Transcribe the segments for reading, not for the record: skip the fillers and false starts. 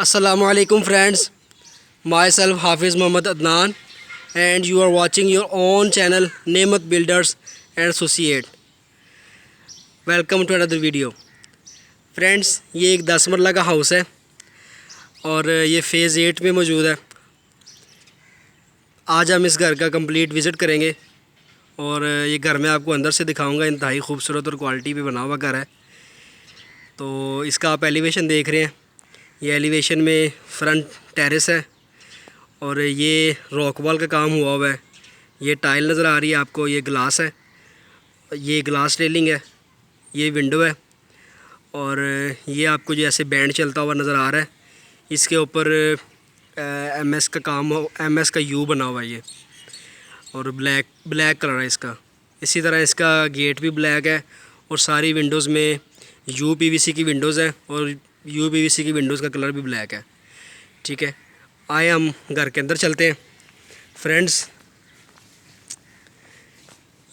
Assalamualaikum friends, myself Hafiz Muhammad Adnan and you are watching your own channel Nemat Builders and Associate. Welcome to another video. Friends ये एक 10 मरला का house है और ये phase 8 में मौजूद है। आज हम इस घर का कंप्लीट विज़िट करेंगे और ये घर मैं आपको अंदर से दिखाऊंगा। इंतहाई खूबसूरत और क्वालिटी पे बना हुआ घर है। तो इसका आप एलिवेशन देख रहे हैं, ये एलिवेशन में फ्रंट टेरेस है और ये रॉक वॉल का काम हुआ है। ये टाइल नज़र आ रही है आपको, ये ग्लास है, ये ग्लास रेलिंग है, ये विंडो है और ये आपको जो ऐसे बैंड चलता हुआ नज़र आ रहा है। इसके ऊपर एमएस का काम हो, एमएस का यू बना हुआ है ये और ब्लैक कलर है इसका। इसी तरह इसका गेट भी ब्लैक है और सारी विंडोज़ में यूपीवीसी की विंडोज़ हैं और यूपीवीसी की विंडोज़ का कलर भी ब्लैक है। ठीक है, आए हम घर के अंदर चलते हैं। फ्रेंड्स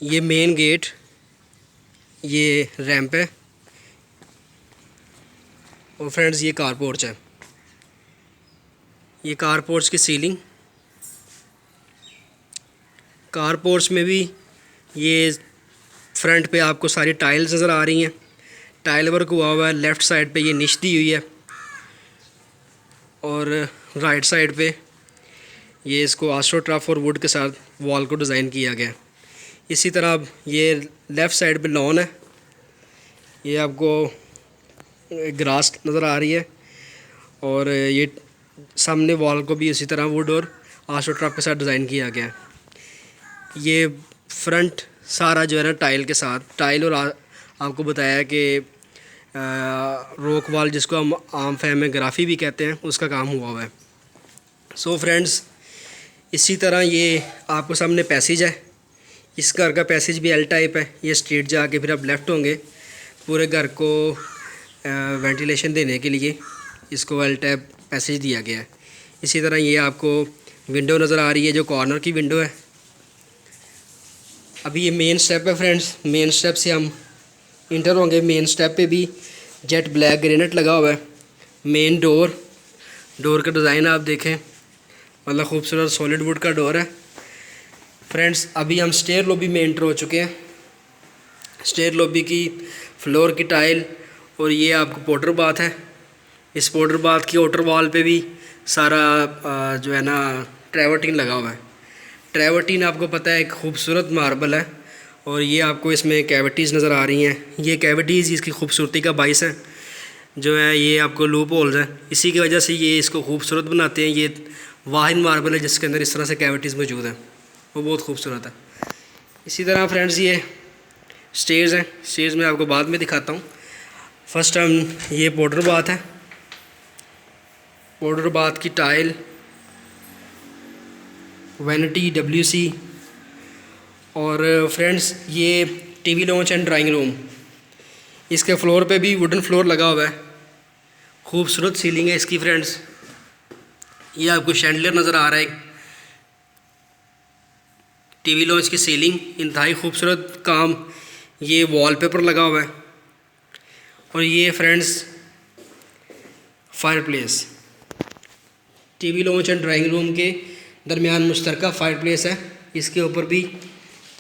ये मेन गेट, ये रैंप है और फ्रेंड्स ये कार पोर्च है। ये कार पोर्च की सीलिंग, कार पोर्च में भी ये फ्रंट पे आपको सारी टाइल्स नज़र आ रही हैं। टाइल वर्क हुआ हुआ है। लेफ़्ट साइड पे ये निश दी हुई है और राइट साइड पे ये इसको आस्ट्रोट्रफ और वुड के साथ वॉल को डिज़ाइन किया गया है। इसी तरह ये लेफ़्ट साइड पे लॉन है, ये आपको ग्रास नज़र आ रही है और ये सामने वॉल को भी इसी तरह वुड और आस्ट्रोट्रफ के साथ डिज़ाइन किया गया है। ये फ्रंट सारा जो है ना टाइल के साथ, टाइल और आपको बताया कि रॉक वॉल जिसको हम आम फहम में ग्राफी भी कहते हैं, उसका काम हुआ है। सो फ्रेंड्स इसी तरह ये आपको सामने पैसेज है। इस घर का पैसेज भी एल टाइप है। ये स्ट्रेट जाके फिर आप लेफ़्ट होंगे। पूरे घर को वेंटिलेशन देने के लिए इसको एल टाइप पैसेज दिया गया है। इसी तरह ये आपको विंडो नज़र आ रही है जो कॉर्नर की विंडो है। अभी ये मेन स्टेप है फ्रेंड्स, मेन स्टेप से हम इंटर होंगे। मेन स्टेप पे भी जेट ब्लैक ग्रेनाइट लगा हुआ है। मेन डोर का डिज़ाइन आप देखें, मतलब खूबसूरत सॉलिड वुड का डोर है। फ्रेंड्स अभी हम स्टेयर लॉबी में एंटर हो चुके हैं। स्टेयर लॉबी की फ्लोर की टाइल और ये आपको पाउडर बाथ है। इस पाउडर बाथ की आउटर वॉल पे भी सारा जो है ना ट्रैवर्टीन लगा हुआ है। ट्रैवर्टीन आपको पता है एक खूबसूरत मार्बल है और ये आपको इसमें कैविटीज़ नज़र आ रही हैं। ये कैविटीज़ इसकी खूबसूरती का बाइस है। जो है ये आपको लूप होल्स हैं, इसी की वजह से ये इसको खूबसूरत बनाते हैं। ये वाहिद मार्बल है जिसके अंदर इस तरह से कैविटीज़ मौजूद हैं, वो बहुत खूबसूरत है। इसी तरह फ्रेंड्स ये स्टेयर्स हैं। स्टेयर्स मैं आपको बाद में दिखाता हूँ। फर्स्ट हम ये पाउडर बाथ है। पाउडर बाथ की टाइल, वैनिटी, WC और फ्रेंड्स ये TV launch and drawing room. इसके फ्लोर पे भी वुडन फ्लोर लगा हुआ है। खूबसूरत सीलिंग है इसकी फ्रेंड्स। ये आपको शैंडलियर नज़र आ रहा है। टीवी लॉन्च की सीलिंग, इंतहाई खूबसूरत काम। ये वॉलपेपर लगा हुआ है और ये friends fireplace. TV launch and drawing room के दरमियान मुश्तरका फायरप्लेस है। इसके ऊपर भी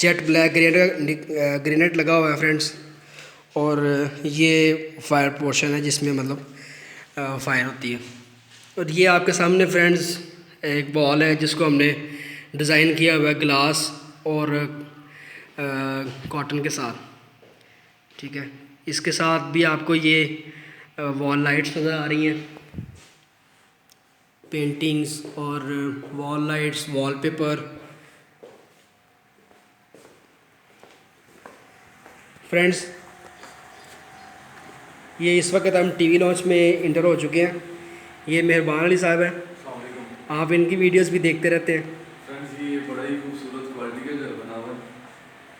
जेट ब्लैक ग्रेनाइट लगा हुआ है फ्रेंड्स और ये फायर पोर्शन है जिसमें मतलब फायर होती है। और ये आपके सामने फ्रेंड्स एक वॉल है जिसको हमने डिज़ाइन किया हुआ है ग्लास और कॉटन के साथ। ठीक है, इसके साथ भी आपको ये वॉल लाइट्स नज़र आ रही हैं, पेंटिंग्स और वॉल लाइट्स, वॉलपेपर। फ्रेंड्स ये इस वक्त हम टीवी लॉन्च में इंटर हो चुके हैं। ये मेहरबान अली साहब हैं, आप इनकी वीडियोस भी देखते रहते हैं। फ्रेंड्स ये बड़ा ही खूबसूरत क्वालिटी का घर बना हुआ है,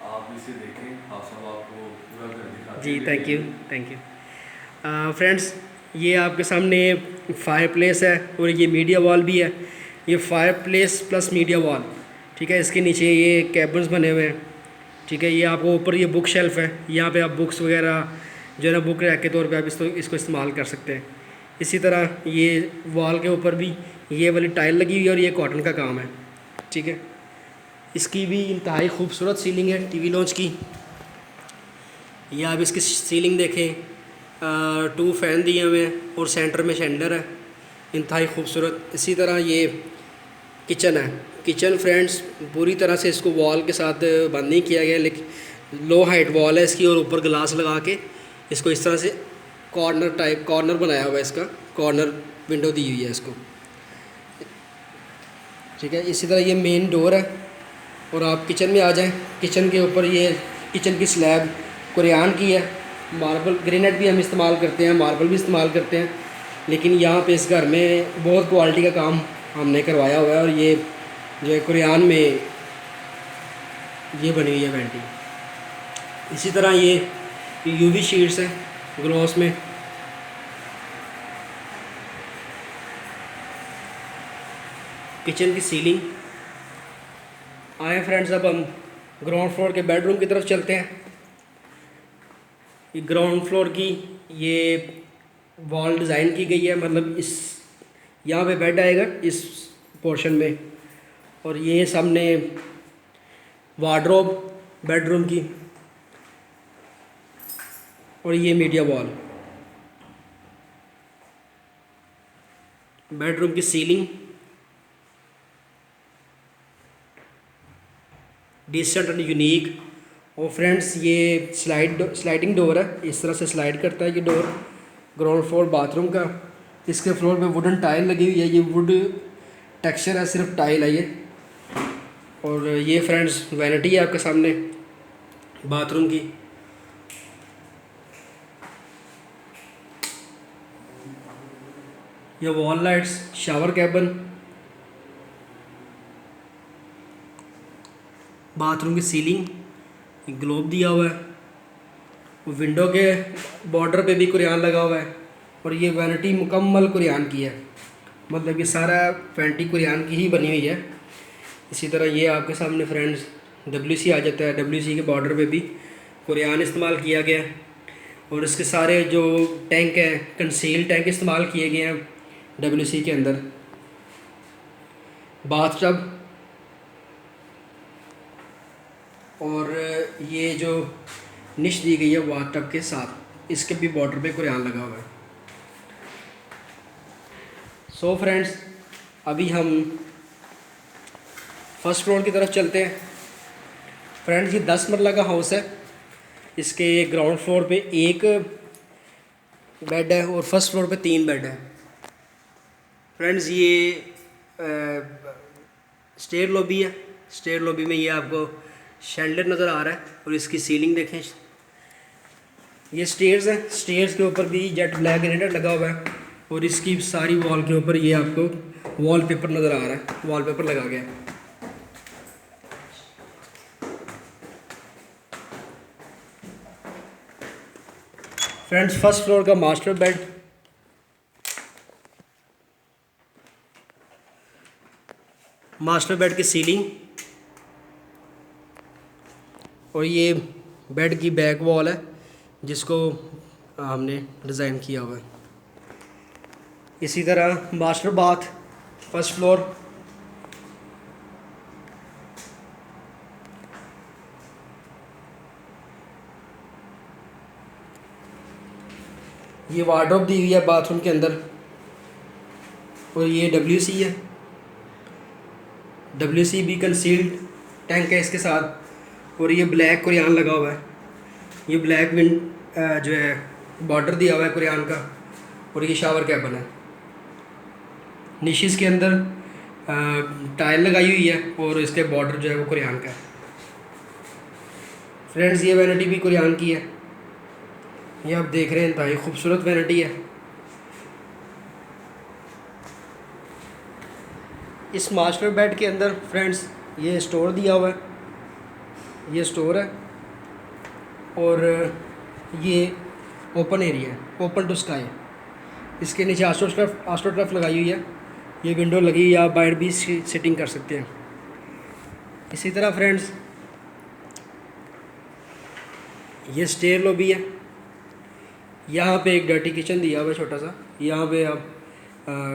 आप इसे देखें। आप सब आपको पूरा घर दिखाते जी हैं। थैंक यू फ्रेंड्स ये आपके सामने फायर प्लेस है और ये मीडिया वॉल भी है। ये fire place plus media wall. ठीक है, इसके नीचे ये कैबिन्स बने हुए हैं। ठीक है, ये आपको ऊपर ये बुक शेल्फ़ है, यहाँ पे आप बुक्स वगैरह जो है ना बुक रैक के तौर पे आप इसको इस्तेमाल कर सकते हैं। इसी तरह ये वॉल के ऊपर भी ये वाली टाइल लगी हुई है और ये कॉटन का काम है, ठीक है। इसकी भी इंतहाई खूबसूरत सीलिंग है टीवी लॉन्च की। ये आप इसकी सीलिंग देखें, 2 फ़ैन दिए हुए हैं और सेंटर में शैंडलर है, इंतहाई खूबसूरत। इसी तरह ये किचन है। किचन फ्रेंड्स पूरी तरह से इसको वॉल के साथ बंद नहीं किया गया, लेकिन लो हाइट वॉल है इसकी और ऊपर ग्लास लगा के इसको इस तरह से कॉर्नर बनाया हुआ है, इसका कॉर्नर विंडो दी हुई है इसको, ठीक है। इसी तरह ये मेन डोर है और आप किचन में आ जाएं। किचन के ऊपर ये किचन की स्लैब कुरियान की है, मार्बल ग्रेनाइट भी हम इस्तेमाल करते हैं, मार्बल भी इस्तेमाल करते हैं, लेकिन यहाँ पे इस घर में बहुत क्वालिटी का काम हमने करवाया हुआ है। और ये जो है कुरियान में ये बनी हुई है पेंटिंग। इसी तरह ये यूवी शीट्स है ग्लॉस में। किचन की सीलिंग। आए फ्रेंड्स, अब हम ग्राउंड फ्लोर के बेडरूम की तरफ चलते हैं। ये ग्राउंड फ्लोर की ये वॉल डिज़ाइन की गई है, मतलब इस यहाँ पे बेड आएगा इस पोर्शन में, और ये सामने वार्डरोब बेडरूम की, और ये मीडिया वॉल। बेडरूम की सीलिंग डिसेंट एंड यूनिक। और फ्रेंड्स ये स्लाइडिंग डोर है, इस तरह से स्लाइड करता है ये डोर। ग्राउंड फ्लोर बाथरूम का। इसके फ्लोर पे वुडन टाइल लगी हुई है, ये वुड टेक्सचर है, सिर्फ टाइल है ये। और ये फ्रेंड्स वैनिटी है आपके सामने बाथरूम की। ये wall lights, shower cabin, bathroom की सीलिंग, ग्लोब दिया हुआ है। विंडो के बॉर्डर पे भी कुरियान लगा हुआ है, और ये वैनिटी मुकम्मल कुरियान की है, मतलब ये सारा फैंटी कुरियान की ही बनी हुई है। इसी तरह ये आपके सामने फ्रेंड्स WC आ जाता है, WC के बॉर्डर पे भी कुरियान इस्तेमाल किया गया है। और इसके सारे जो टैंक हैं, कंसील टैंक इस्तेमाल किए गए हैं WC के अंदर। बाथटब, और ये जो निश दी गई है बाथटब के साथ, इसके भी बॉर्डर पे कुरियान लगा हुआ है। सो फ्रेंड्स, अभी हम फर्स्ट फ्लोर की तरफ चलते हैं। फ्रेंड्स ये 10 मरला का हाउस है। इसके ग्राउंड फ्लोर पे 1 बेड है और फर्स्ट फ्लोर पे 3 बेड है। फ्रेंड्स ये स्टेयर लॉबी है। स्टेयर लॉबी में ये आपको शैंडलर नज़र आ रहा है, और इसकी सीलिंग देखें। ये स्टेयर्स हैं, स्टेयर्स के ऊपर भी जेट ब्लैक ग्रेनाइट लगा हुआ है, और इसकी सारी वॉल के ऊपर ये आपको वॉलपेपर नज़र आ रहा है, वॉलपेपर लगा गया है। फ्रेंड्स फर्स्ट फ्लोर का मास्टर बेड। मास्टर बेड की सीलिंग, और ये बेड की बैक वॉल है जिसको हमने डिज़ाइन किया हुआ है। इसी तरह मास्टर बाथ फर्स्ट फ्लोर। ये वार्डरोब दी हुई है बाथरूम के अंदर, और ये WC है। WC भी कंसील्ड टैंक है इसके साथ, और ये ब्लैक कुरियान लगा हुआ है। ये ब्लैक जो है बॉर्डर दिया हुआ है कुरियान का, और ये शावर कैबिन है। निशिस के अंदर टाइल लगाई हुई है, और इसके बॉर्डर जो है वो कुरियान का है। फ्रेंड्स ये वैनिटी भी कुरियान की है, ये आप देख रहे हैं, इंतहाई खूबसूरत वैनिटी है। इस मास्टर बेड के अंदर फ्रेंड्स ये स्टोर दिया हुआ है, ये स्टोर है, और ये ओपन एरिया है, ओपन टू स्काई। इसके नीचे आस्ट्रोटर्फ लगाई हुई है, ये विंडो लगी हुई है, आप बाहर भी सिटिंग कर सकते हैं। इसी तरह फ्रेंड्स ये स्टेयर लॉबी है। यहाँ पे एक डर्टी किचन दिया हुआ है छोटा सा, यहाँ पे आप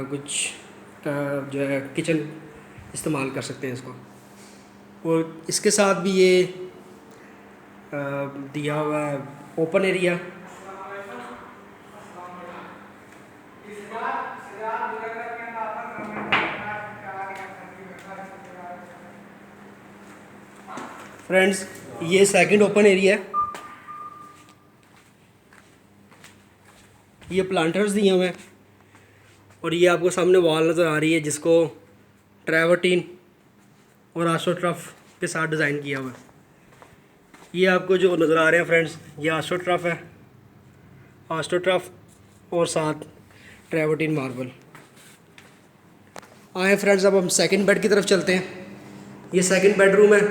कुछ जो है किचन इस्तेमाल कर सकते हैं इसको। और इसके साथ भी ये दिया हुआ है ओपन एरिया। फ्रेंड्स, ये सेकंड ओपन एरिया है। ये प्लांटर्स दिए हुए हैं और ये आपको सामने वॉल नज़र आ रही है जिसको ट्रैवर्टीन और आस्ट्रोटर्फ के साथ डिज़ाइन किया हुआ है। ये आपको जो नज़र आ रहे हैं फ्रेंड्स, ये आस्ट्रोटर्फ है, आस्ट्रोटर्फ और साथ ट्रैवर्टीन मार्बल। आए फ्रेंड्स, अब हम सेकंड बेड की तरफ चलते हैं। ये सेकंड बेडरूम है।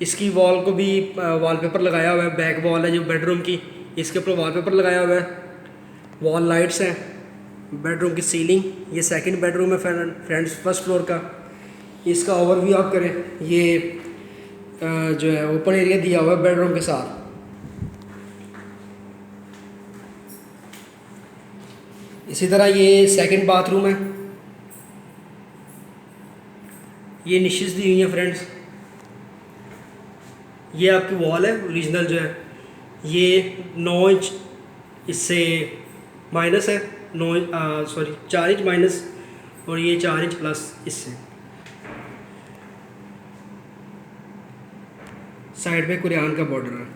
इसकी वॉल को भी वॉलपेपर लगाया हुआ है। बैक वॉल है जो बेडरूम की, इसके ऊपर वॉलपेपर लगाया हुआ है। वॉल लाइट्स हैं। बेडरूम की सीलिंग, ये सेकंड बेडरूम है फ्रेंड्स, फर्स्ट फ्लोर का। इसका ओवरव्यू आप करें, ये जो है ओपन एरिया दिया हुआ है बेडरूम के साथ। इसी तरह ये सेकंड बाथरूम है। ये निशेस दी हुई हैं फ्रेंड्स। ये आपकी वॉल है ओरिजिनल जो है, ये 9 इंच इससे माइनस है, 4 इंच माइनस, और ये 4 इंच प्लस इससे। साइड पे कुरान का बॉर्डर है।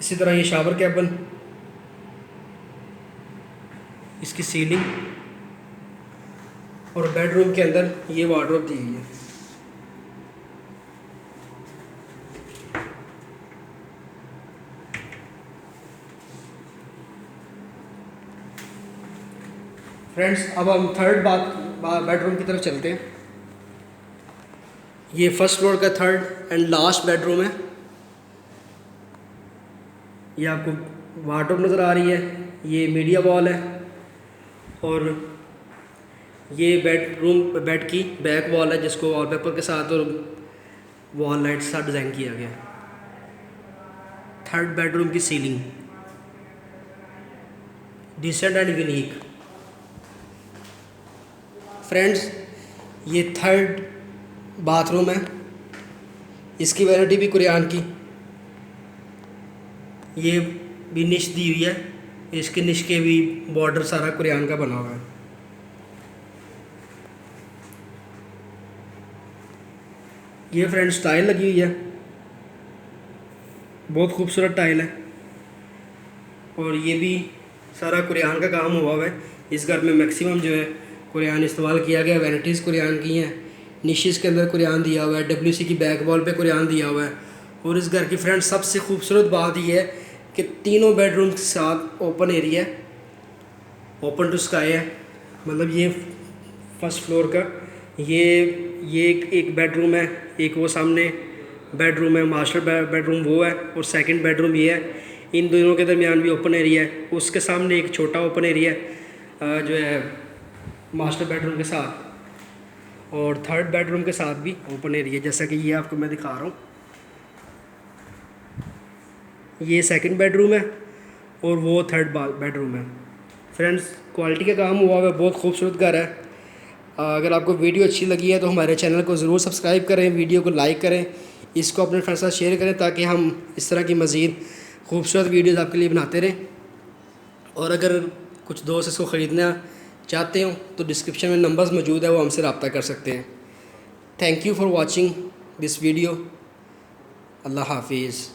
इसी तरह ये शावर कैबिन, इसकी सीलिंग, और बेडरूम के अंदर ये वार्डरोब दी हुई है। फ्रेंड्स, अब हम थर्ड बेडरूम की तरफ चलते हैं। ये फर्स्ट फ्लोर का थर्ड एंड लास्ट बेडरूम है। ये आपको वार्डरोब नज़र आ रही है, ये मीडिया वॉल है, और ये बेड की बैक वॉल है जिसको वॉलपेपर के साथ और वॉल लाइट के साथ डिज़ाइन किया गया। थर्ड बेडरूम की ceiling decent and unique. Friends, ये थर्ड बाथरूम है। इसकी वैरायटी भी कुरान की, ये भी निश दी हुई है। इसके निश के भी बॉर्डर सारा कुरान का बना हुआ है। ये फ्रेंड्स टाइल लगी हुई है, बहुत खूबसूरत टाइल है, और ये भी सारा कुरान का काम हुआ है। इस घर में मैक्सिमम जो है कुरान इस्तेमाल किया गया। वैनिटीज़ कुरान की हैं, निशेस के अंदर कुरान दिया हुआ है, WC की बैक वॉल पे कुरान दिया हुआ है। और इस घर की फ्रेंड्स सबसे खूबसूरत बात यह है कि तीनों बेडरूम के साथ ओपन एरिया है, ओपन टू स्काई है। मतलब ये फर्स्ट फ्लोर का ये एक बेडरूम है, एक वो सामने बेडरूम है, मास्टर बेडरूम वो है, और सेकंड बेडरूम ये है। इन दोनों के दरमियान भी ओपन एरिया है। उसके सामने एक छोटा ओपन एरिया है जो है मास्टर बेडरूम के साथ, और थर्ड बेडरूम के साथ भी ओपन एरिया, जैसा कि ये आपको मैं दिखा रहा हूँ। ये सेकंड बेडरूम है और वो थर्ड बेडरूम है। फ्रेंड्स, क्वालिटी का काम हुआ है, बहुत खूबसूरत घर है। अगर आपको वीडियो अच्छी लगी है तो हमारे चैनल को ज़रूर सब्सक्राइब करें, वीडियो को लाइक करें, इसको अपने फ्रेंड्स के साथ शेयर करें ताकि हम इस तरह की मज़ीद खूबसूरत वीडियोज़ आपके लिए बनाते रहें। और अगर कुछ दोस्त इसको ख़रीदना चाहते हो तो डिस्क्रिप्शन में नंबर्स मौजूद है, वो हमसे रब्ता कर सकते हैं। Thank you for watching this video. Allah हाफिज़।